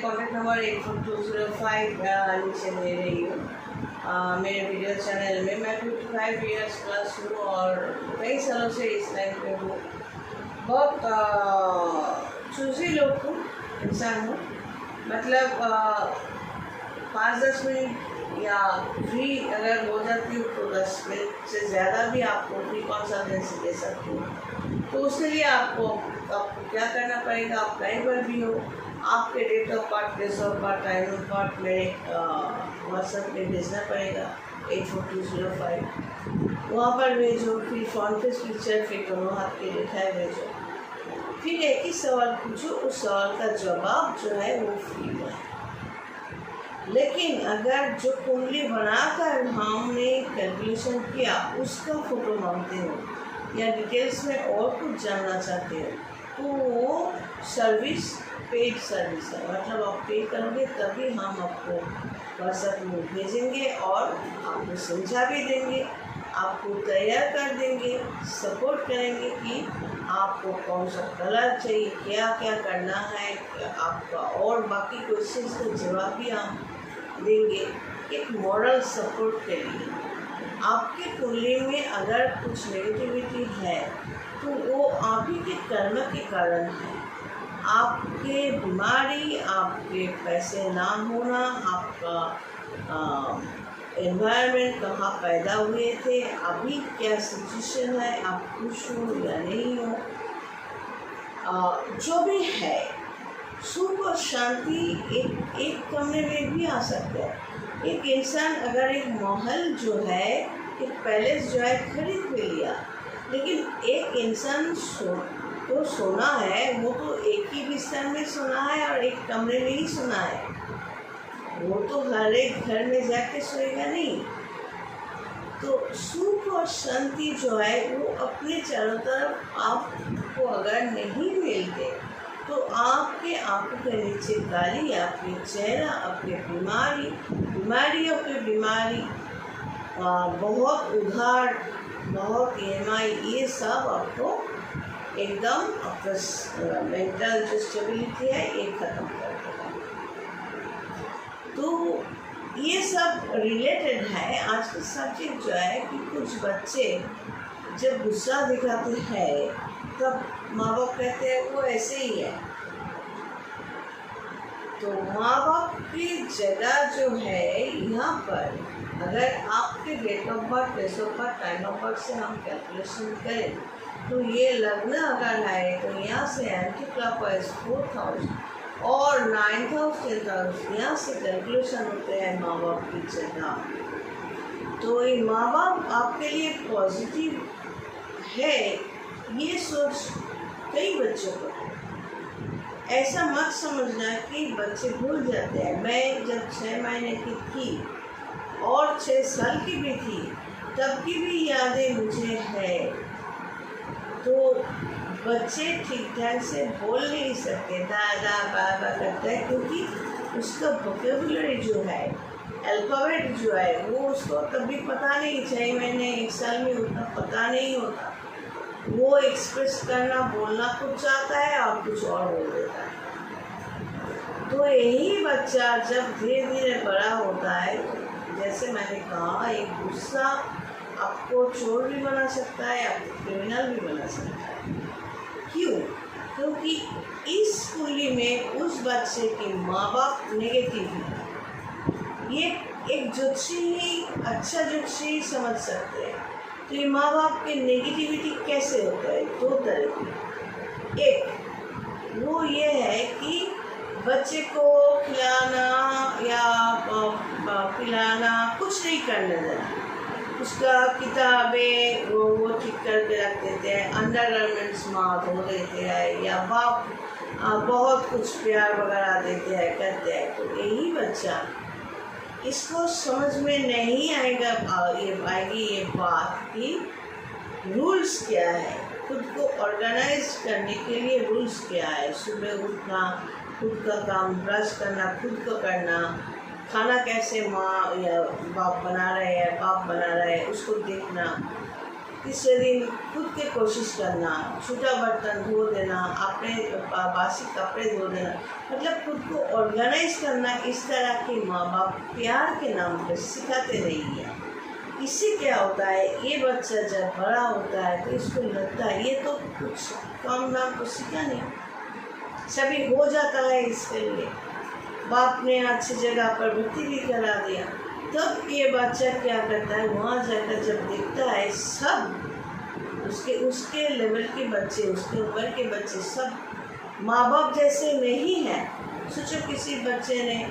Contact number 84205 नीचे दे रही हूँ। मेरे वीडियो चैनल में मैं 55 ईयर्स प्लस हूँ और कई सालों से इस लाइन पे हूँ। बहुत चूजी लोग हूँ, इंसान हूँ। मतलब 5-10 मिनट या फ्री अगर हो जाती हूँ तो 10 मिनट से ज़्यादा भी आपको फ्री कंसल्टेंसी दे सकती हूँ। तो उसके लिए आपको क्या करना पड़ेगा, आप कहीं पर भी हो, आपके date of birth, place of birth, time of birth मेरे व्हाट्सएप पे भेजना पड़ेगा 84205। वहाँ पर भेजो, फिर फ्रंट फेस पिक्चर, फिर दोनों हाथ के दिखाए भेजो, फिर एक ही सवाल पूछो, उस सवाल का जवाब जो है वो फ्री में। लेकिन अगर जो कुंडली बनाकर हमने कैलकुलेशन किया उसका फ़ोटो मांगते हो या डिटेल्स में और कुछ जानना चाहते हो तो वो सर्विस पेड सर्विस है। मतलब आप पे करोगे तभी हम आपको व्हाट्सएप में भेजेंगे और आपको समझा भी देंगे, आपको तैयार कर देंगे, सपोर्ट करेंगे कि आपको कौन सा कलर चाहिए, क्या क्या करना है आपका, और बाकी क्वेश्चंस का जवाब भी हम देंगे एक मॉरल सपोर्ट के लिए। आपके कुंडली में अगर कुछ नेगेटिविटी है तो वो आप ही के कर्म के कारण है। आपके बीमारी, आपके पैसे ना होना, आपका एनवायरनमेंट कहाँ पैदा हुए थे, अभी क्या सिचुएशन है, आप खुश हो या नहीं हो, जो भी है, सुख और शांति एक कमरे में भी आ सकता है। एक इंसान अगर एक महल जो है, एक पैलेस जो है खरीद भी लिया, लेकिन एक इंसान तो सोना है, वो तो एक ही बिस्तर में सोना है और एक कमरे में ही सोना है, वो तो हर एक घर में जाके सोएगा नहीं। तो सुख और शांति जो है वो अपने चारों तरफ आपको अगर नहीं मिलते तो आपके आंखों के नीचे गाली, आपके चेहरा, आपके बीमारियों पे बीमारी, बहुत उधार, बहुत EMI, ये सब आपको एकदम आपका मेंटल जो स्टेबिलिटी है ये ख़त्म कर देगा। तो ये सब रिलेटेड है। आज का सब्जेक्ट जो है कि कुछ बच्चे जब गुस्सा दिखाते हैं तब माँ बाप कहते हैं वो ऐसे ही है। तो माँ बाप की जगह जो है यहाँ पर, अगर आपके date of birth, place of birth, time of birth से हम कैलकुलेशन करें तो ये लग्न अगर है तो यहाँ से एंटी क्लॉकवाइज 4000 और 9th हाउस 10th हाउस, यहाँ से कैलकुलेशन होते हैं माँ बाप की जगह। तो ये माँ बाप आपके लिए पॉजिटिव है, ये सोच कई बच्चों को है। ऐसा मत समझना कि बच्चे भूल जाते हैं। मैं जब 6 महीने की थी और 6 साल की भी थी तब की भी यादें मुझे है। तो बच्चे ठीक ठाक से बोल नहीं सकते, दादा बाबा करते हैं, क्योंकि उसका वोकेबुलरी जो है, अल्फ़ाबेट जो है, वो उसको कभी पता नहीं, 6 महीने 1 साल में उतना पता नहीं होता। वो एक्सप्रेस करना, बोलना कुछ चाहता है और कुछ और बोल देता है। तो यही बच्चा जब धीरे धीरे बड़ा होता है, जैसे मैंने कहा, एक गुस्सा आपको चोर भी बना सकता है, आपको क्रिमिनल भी बना सकता है। क्यों? क्योंकि इस कुंडली में उस बच्चे के माँ बाप नेगेटिव है। ये एक ज्योतिषी ही, अच्छा ज्योतिषी ही समझ सकते हैं। तो ये माँ बाप के नेगेटिविटी कैसे होता है? 2 तरह की। एक वो ये है कि बच्चे को खिलाना या पिलाना कुछ नहीं करने देना, उसका किताबें वो ठीक करके रख देते हैं, अंडरगारमेंट्स माँ धो देते हैं, या बाप बहुत कुछ प्यार वगैरह देते हैं, करते हैं। तो यही बच्चा, इसको समझ में नहीं आएगा आएगी ये बात कि रूल्स क्या है, खुद को ऑर्गेनाइज करने के लिए रूल्स क्या है। सुबह उठना, खुद का काम, ब्रश करना खुद को करना, खाना कैसे माँ या बाप बना रहे हैं, बाप बना रहे हैं उसको देखना, तीसरे दिन खुद के कोशिश करना, छोटा बर्तन धो देना, अपने बासी कपड़े धो देना, मतलब खुद को ऑर्गेनाइज करना। इस तरह के माँ बाप प्यार के नाम पर सिखाते नहीं हैं। इससे क्या होता है, ये बच्चा जब बड़ा होता है तो इसको लगता है ये तो कुछ काम नाम तो सीखा नहीं, सभी हो जाता है, इसके लिए बाप ने अच्छी जगह पर भर्ती भी करा दिया। तब ये बच्चा क्या करता है, वहाँ जाकर जब देखता है सब उसके लेवल के बच्चे, उसके उम्र के बच्चे सब माँ बाप जैसे नहीं हैं। सोचो किसी बच्चे ने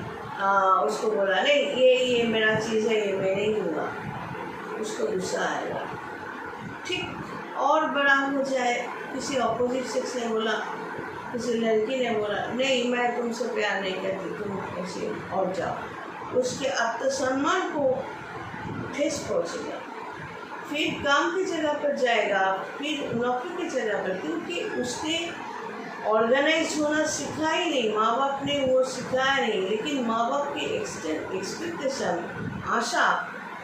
उसको बोला नहीं ये मेरा चीज़ है, ये मैं नहीं दूँगा, उसको गुस्सा आएगा। ठीक और बड़ा हो जाए, किसी ऑपोजिट सेक्स ने बोला, किसी लड़की ने बोला नहीं मैं तुमसे प्यार नहीं करती, तुम ऐसे और जाओ, उसके आत्मसम्मान को ठेस पहुँचेगा। फिर काम की जगह पर जाएगा, फिर नौकरी की जगह पर, क्योंकि उसने ऑर्गेनाइज होना सिखा ही नहीं, माँ बाप ने वो सिखाया नहीं। लेकिन माँ बाप की एक्सपेक्टेशन, आशा,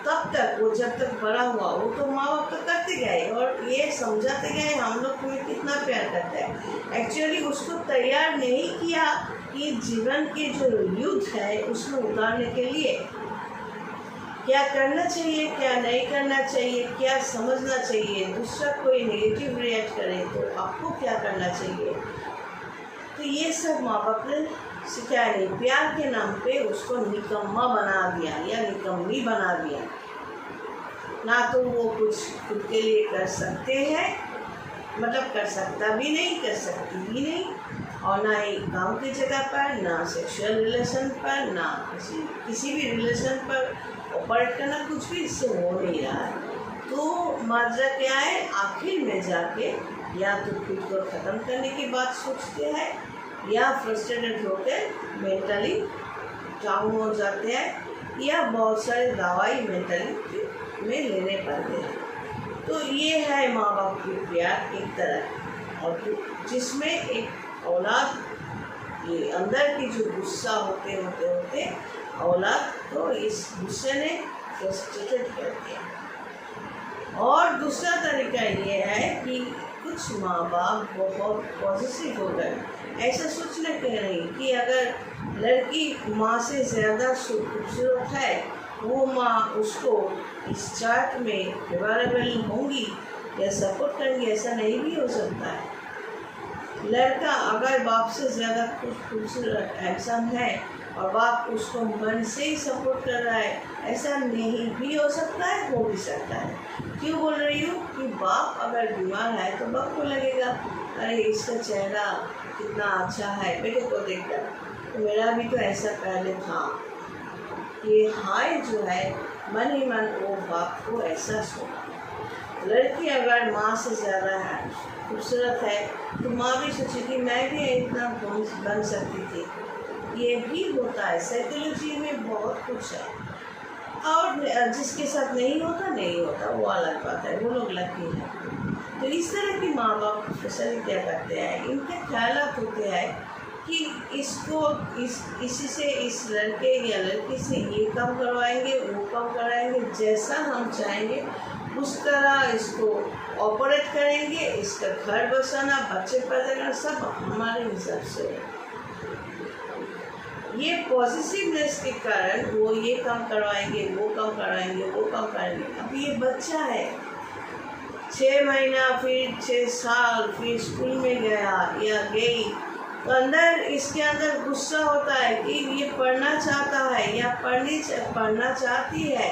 तब तक वो जब तक बड़ा हुआ वो तो माँ बाप तो करते गए और ये समझाते गए हम लोग तुम्हें कितना प्यार करता है। एक्चुअली उसको तैयार नहीं किया कि जीवन के जो युद्ध है उसमें उतारने के लिए क्या करना चाहिए, क्या नहीं करना चाहिए, क्या समझना चाहिए, दूसरा कोई नेगेटिव रिएक्ट करे तो आपको क्या करना चाहिए। तो ये सब माँ बाप ने सिखाया नहीं, प्यार के नाम पे उसको निकम्मा बना दिया या निकम्मी बना दिया। ना तो वो कुछ खुद के लिए कर सकते हैं, मतलब कर सकता भी नहीं, कर सकती भी नहीं, और ना ही काम की जगह पर, ना सेक्सुअल रिलेशन पर, ना किसी भी रिलेशन पर ऑपरेट करना, कुछ भी इससे हो नहीं रहा है। तो माजरा क्या है, आखिर में जाके या तो खुद को ख़त्म करने की बात सोचते हैं या फ्रस्ट्रेटेड होकर मेंटली डाउन हो जाते हैं या बहुत सारे दवाई मेंटली में लेने पड़ते हैं। तो ये है माँ बाप की प्यार एक तरह, और जिसमें एक औलाद ये अंदर की जो गुस्सा होते औलाद को इस गुस्से ने फ्रस्ट्रेटेड कर दिया। और दूसरा तरीका ये है कि कुछ माँ बाप बहुत पॉजिटिव हो गए, ऐसा सोचने के नहीं कि अगर लड़की माँ से ज़्यादा खूबसूरत है, वो माँ उसको इस चार्ट में फेवरेबल होंगी या सपोर्ट करेंगी, ऐसा नहीं भी हो सकता है। लड़का अगर बाप से ज़्यादा खूबसूरत हैंडसम है और बाप उसको मन से ही सपोर्ट कर रहा है, ऐसा नहीं भी हो सकता है, हो भी सकता है। क्यों बोल रही हूँ कि बाप अगर बीमार है तो बाप को लगेगा अरे इसका चेहरा कितना अच्छा है, बेटे को देखकर तो मेरा भी तो ऐसा पहले था। ये हाय जो है मन ही मन वो बाप को एहसास होगा। लड़की अगर माँ से ज़्यादा है खूबसूरत है तो माँ भी सोचेगी मैं भी इतना बन सकती थी। ये भी होता है, साइकोलॉजी में बहुत कुछ है। और जिसके साथ नहीं होता वो अलग बात है, वो लोग लकी हैं। तो इस तरह की माँ बाप स्पेशली क्या करते हैं, इनके ख्यालात होते हैं कि इसको इसी से इस लड़के या लड़की से ये काम करवाएंगे, वो काम कराएंगे, जैसा हम चाहेंगे उस तरह इसको ऑपरेट करेंगे, इसका घर बसाना, बच्चे पैदा करना सब हमारे हिसाब से है। ये पॉजिटिवनेस के कारण वो ये काम करवाएंगे, वो काम कराएंगे, वो काम करेंगे। अब ये बच्चा है 6 महीना, फिर 6 साल, फिर स्कूल में गया या गई, तो अंदर इसके अंदर गुस्सा होता है कि ये पढ़ना चाहता है या पढ़ना चाहती है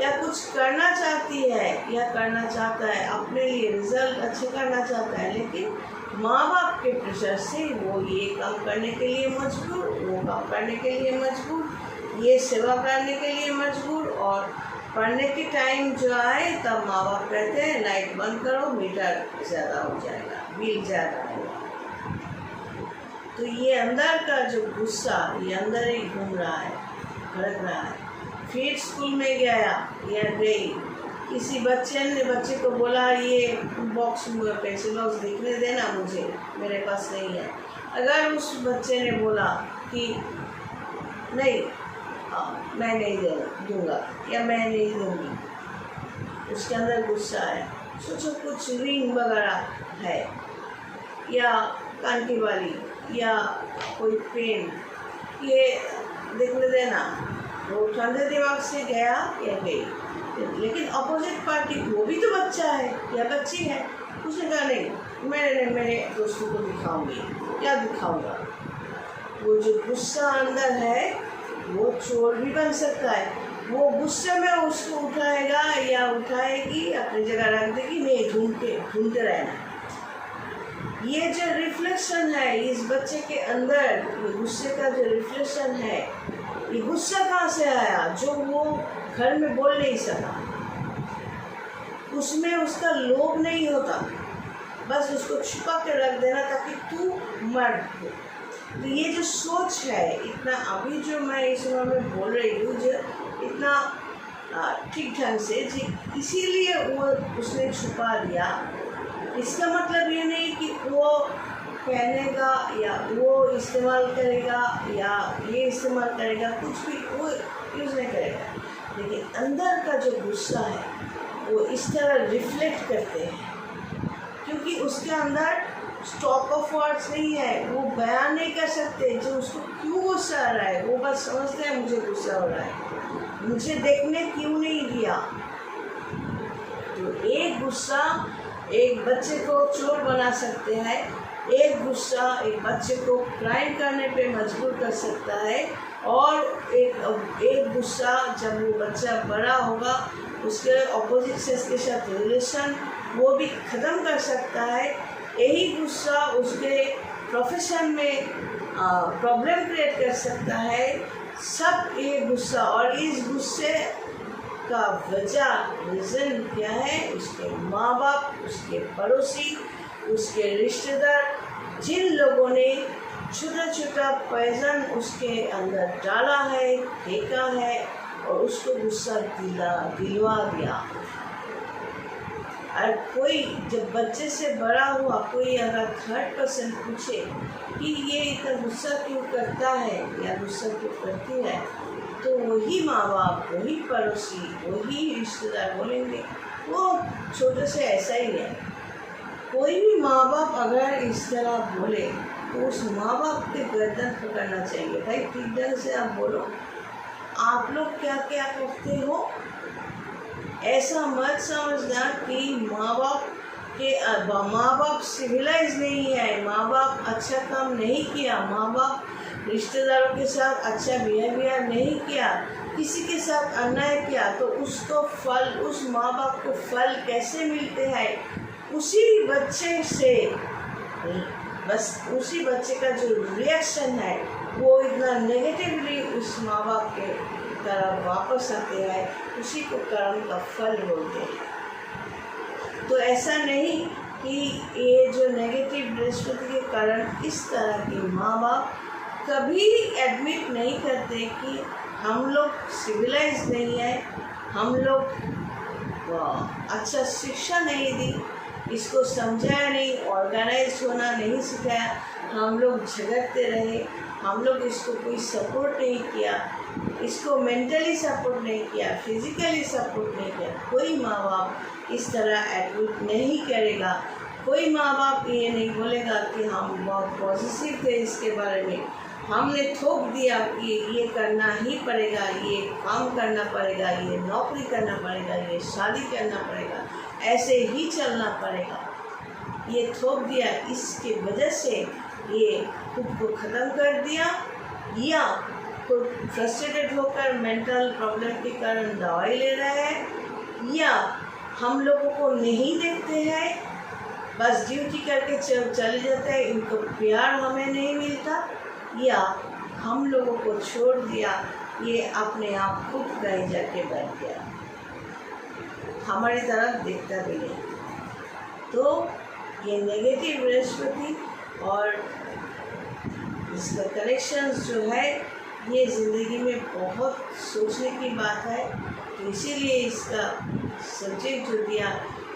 या कुछ करना चाहती है या करना चाहता है, अपने लिए रिजल्ट अच्छे करना चाहता है, लेकिन माँ बाप के प्रेशर से वो ये काम करने के लिए मजबूर, वो काम करने के लिए मजबूर, ये सेवा करने के लिए मजबूर। और पढ़ने के टाइम जो आए तब माँ बाप कहते हैं लाइट बंद करो, मीटर ज़्यादा हो जाएगा, बिल ज़्यादा आएगा। तो ये अंदर का जो गुस्सा ये अंदर ही घूम रहा है, भड़क रहा है। फिर स्कूल में गया या गई, किसी बच्चे को बोला ये बॉक्स में पेंसिल बॉक्स दिखने देना मुझे, मेरे पास नहीं है। अगर उस बच्चे ने बोला कि नहीं मैं नहीं दूंगा या मैं नहीं दूंगी, उसके अंदर गुस्सा है, सोचो कुछ रिंग वगैरह है या कान की वाली या कोई पेन, ये देखने देना। वो ठंडे दिमाग से गया या गई, लेकिन अपोजिट पार्टी वो भी तो बच्चा है या बच्ची है, उसने कहा नहीं मैं मेरे दोस्तों को दिखाऊंगी। क्या दिखाऊंगा? वो जो गुस्सा अंदर है वो चोर भी बन सकता है। वो गुस्से में उसको उठाएगा या उठाएगी, अपनी जगह रख देगी, नहीं ढूंढते रहना। ये जो रिफ्लेक्शन है इस बच्चे के अंदर, ये गुस्से का जो रिफ्लेक्शन है, ये गुस्सा कहाँ से आया? जो वो घर में बोल नहीं सका, उसमें उसका लोभ नहीं होता, बस उसको छुपा के रख देना ताकि तू मर। तो ये जो सोच है इतना, अभी जो मैं इस उम्र में बोल रही हूँ, जो इतना ठीक ढंग से, इसीलिए वो उसने छुपा दिया। इसका मतलब ये नहीं कि वो पहनेगा या वो इस्तेमाल करेगा या ये इस्तेमाल करेगा, कुछ भी वो यूज़ नहीं करेगा, लेकिन अंदर का जो गुस्सा है वो इस तरह रिफ्लेक्ट करते हैं, क्योंकि उसके अंदर स्टॉक ऑफ वर्ड्स नहीं है, वो बयान नहीं कर सकते जो उसको क्यों गुस्सा आ रहा है। वो बस समझते हैं मुझे गुस्सा हो रहा है, मुझे देखने क्यों नहीं दिया। तो एक गुस्सा एक बच्चे को चोर बना सकते हैं, एक गुस्सा एक बच्चे को क्राइम करने पे मजबूर कर सकता है, और एक गुस्सा जब वो बच्चा बड़ा होगा उसके ऑपोजिट सेक्स के साथ रिलेशन वो भी ख़त्म कर सकता है। यही गुस्सा उसके प्रोफेशन में प्रॉब्लम क्रिएट कर सकता है। सब ये गुस्सा, और इस गुस्से का वजह रीज़न क्या है? उसके माँ बाप, उसके पड़ोसी, उसके रिश्तेदार, जिन लोगों ने छोटा छोटा पॉइजन उसके अंदर डाला है, फेंका है और उसको गुस्सा दिलवा दिया। और कोई जब बच्चे से बड़ा हुआ, कोई अगर थर्ड पर्सन पूछे कि ये इतना गुस्सा क्यों करता है या गुस्सा क्यों करती है, तो वही माँ बाप, वही पड़ोसी, वही रिश्तेदार बोलेंगे वो छोटे से ऐसा ही है। कोई भी माँ बाप अगर इस तरह बोले तो उस माँ बाप के गर्दन पकड़ना चाहिए। भाई ठीक ढंग से आप बोलो, आप लोग क्या क्या करते हो। ऐसा मत समझना कि माँ बाप सिविलाइज नहीं है, माँ बाप अच्छा काम नहीं किया, माँ बाप रिश्तेदारों के साथ अच्छा बिहेवियर नहीं किया, किसी के साथ अन्याय किया, तो उसको फल, उस माँ बाप को फल कैसे मिलते हैं? उसी बच्चे से, बस उसी बच्चे का जो रिएक्शन है वो इतना नेगेटिवली उस माँ बाप के तरफ वापस आते हैं, उसी को कर्म का फल बोलते हैं। तो ऐसा नहीं कि ये जो नेगेटिव बृहस्पति के कारण इस तरह के माँ बाप कभी एडमिट नहीं करते कि हम लोग सिविलाइज नहीं है, हम लोग अच्छा शिक्षा नहीं दी, इसको समझाया नहीं, ऑर्गेनाइज होना नहीं सिखाया, हम लोग झगड़ते रहे, हम लोग इसको कोई सपोर्ट नहीं किया, इसको मेंटली सपोर्ट नहीं किया, फिजिकली सपोर्ट नहीं किया। कोई माँ बाप इस तरह एडमिट नहीं करेगा। कोई माँ बाप ये नहीं बोलेगा कि हम बहुत पॉजिटिव थे इसके बारे में, हमने थोप दिया कि ये करना ही पड़ेगा, ये काम करना पड़ेगा, ये नौकरी करना पड़ेगा, ये शादी करना पड़ेगा, ऐसे ही चलना पड़ेगा, ये थोप दिया, इसके वजह से ये खुद को ख़त्म कर दिया, या खुद फ्रस्ट्रेटेड होकर मेंटल प्रॉब्लम के कारण दवाई ले रहे हैं, या हम लोगों को नहीं देखते हैं, बस ड्यूटी करके चले जाते हैं, इनको प्यार हमें नहीं मिलता, या हम लोगों को छोड़ दिया, ये अपने आप खुद कहीं जाके बैठ गया, हमारी तरफ देखता भी नहीं। तो ये नेगेटिव बृहस्पति और इसका कनेक्शंस जो है ये ज़िंदगी में बहुत सोचने की बात है। तो इसीलिए इसका सब्जेक्ट जो दिया,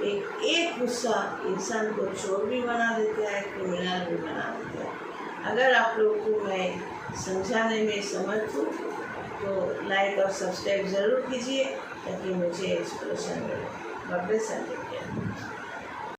एक गुस्सा इंसान को चोर भी बना देता है, क्रिमिनल भी बना देता है। अगर आप लोगों को मैं समझाने में समर्थ हूँ तो लाइक और सब्सक्राइब ज़रूर कीजिए ताकि मुझे इंस्पिरेशन मिले। God bless and take care.